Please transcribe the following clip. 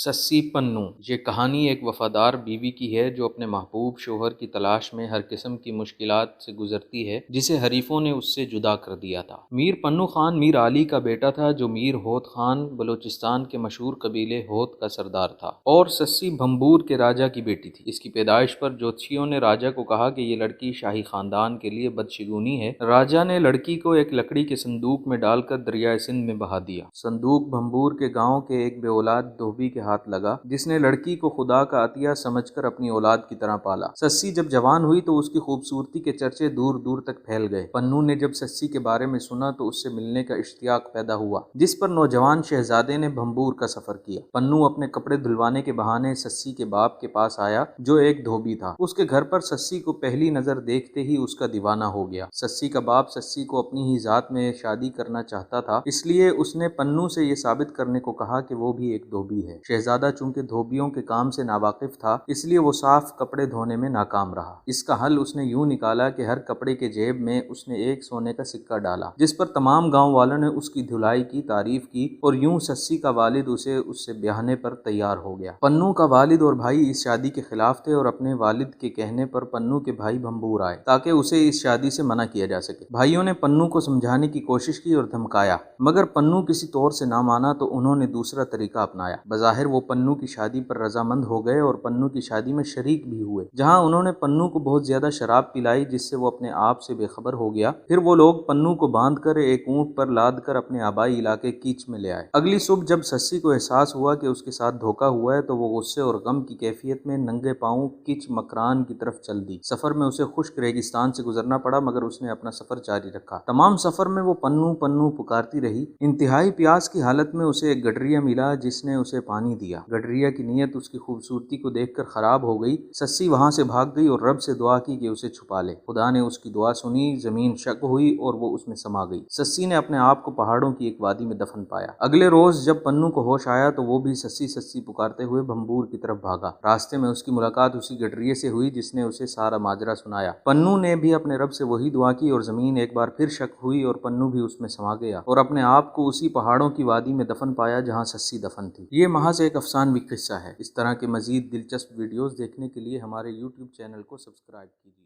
سسی پنو۔ یہ کہانی ایک وفادار بیوی کی ہے جو اپنے محبوب شوہر کی تلاش میں ہر قسم کی مشکلات سے گزرتی ہے جسے حریفوں نے اس سے جدا کر دیا تھا۔ میر پنو خان میر علی کا بیٹا تھا جو میر ہوت خان بلوچستان کے مشہور قبیلے ہوت کا سردار تھا اور سسی بھمبور کے راجا کی بیٹی تھی۔ اس کی پیدائش پر جوتشیوں نے راجا کو کہا کہ یہ لڑکی شاہی خاندان کے لیے بدشگونی ہے۔ راجا نے لڑکی کو ایک لکڑی کے صندوق میں ڈال کر دریائے سندھ میں بہا دیا۔ صندوق بھمبور کے گاؤں کے ایک بے اولاد دھوبی کے ہاتھ لگا جس نے لڑکی کو خدا کا عطیہ سمجھ کر اپنی اولاد کی طرح پالا۔ سسی جب جوان ہوئی تو اس کی خوبصورتی کے چرچے دور دور تک پھیل گئے۔ پنو نے جب سسی کے بارے میں سنا تو اس سے ملنے کا اشتیاق پیدا ہوا، جس پر نوجوان شہزادے نے بھمبور کا سفر کیا۔ پنو اپنے کپڑے دھلوانے کے بہانے سسی کے باپ کے پاس آیا جو ایک دھوبی تھا۔ اس کے گھر پر سسی کو پہلی نظر دیکھتے ہی اس کا دیوانہ ہو گیا۔ سسی کا باپ سسی کو اپنی ہی ذات میں شادی کرنا چاہتا تھا، اس لیے اس نے پنو سے یہ ثابت کرنے کو کہا کہ وہ بھی ایک دھوبی ہے۔ شہزادہ چونکہ دھوبیوں کے کام سے ناواقف تھا اس لیے وہ صاف کپڑے دھونے میں ناکام رہا۔ اس کا حل اس نے یوں نکالا کہ ہر کپڑے کے جیب میں اس نے ایک سونے کا سکہ ڈالا، جس پر تمام گاؤں والوں نے اس کی دھلائی کی تعریف کی اور یوں سسی کا والد اسے اس سے بیاہنے پر تیار ہو گیا۔ پنو کا والد اور بھائی اس شادی کے خلاف تھے اور اپنے والد کے کہنے پر پنو کے بھائی بھمبور آئے تاکہ اسے اس شادی سے منع کیا جا سکے۔ بھائیوں نے پنو کو سمجھانے کی کوشش کی اور دھمکایا، مگر پنو کسی طور سے نہ مانا تو انہوں نے دوسرا طریقہ اپنایا۔ بظاہر وہ پنو کی شادی پر رضامند ہو گئے اور پنو کی شادی میں شریک بھی ہوئے، جہاں انہوں نے پنو کو بہت زیادہ شراب پلائی جس سے وہ اپنے آپ سے بے خبر ہو گیا۔ پھر وہ لوگ پنو کو باندھ کر ایک اونٹ پر لاد کر اپنے آبائی علاقے کیچ میں لے آئے۔ اگلی صبح جب سسی کو احساس ہوا کہ اس کے ساتھ دھوکہ ہوا ہے تو وہ غصے اور غم کی کیفیت میں ننگے پاؤں کیچ مکران کی طرف چل دی۔ سفر میں اسے خشک ریگستان سے گزرنا پڑا مگر اس نے اپنا سفر جاری رکھا۔ تمام سفر میں وہ پنو پنو پکارتی رہی۔ انتہائی پیاس کی حالت میں اسے ایک گڈریا ملا جس نے اسے پانی دیا۔ گڈریا کی نیت اس کی خوبصورتی کو دیکھ کر خراب ہو گئی۔ سسی وہاں سے بھاگ گئی اور رب سے دعا کی کہ اسے چھپا لے۔ خدا نے اس کی دعا سنی، زمین شق ہوئی اور وہ اس میں سما گئی۔ سسی نے اپنے آپ کو پہاڑوں کی ایک وادی میں دفن پایا۔ اگلے روز جب پنو کو ہوش آیا تو وہ بھی سسی سسی پکارتے ہوئے بھمبور کی طرف بھاگا۔ راستے میں اس کی ملاقات اسی گڈریے سے ہوئی جس نے اسے سارا ماجرا سنایا۔ پنو نے بھی اپنے رب سے وہی دعا کی اور زمین ایک بار پھر شق ہوئی اور پنو بھی اس میں سما گیا اور اپنے آپ کو اسی پہاڑوں کی وادی میں دفن پایا جہاں سسی دفن تھی۔ یہ محض ایک افسانوی قصہ ہے۔ اس طرح کے مزید دلچسپ ویڈیوز دیکھنے کے لیے ہمارے YouTube چینل کو سبسکرائب کیجیے۔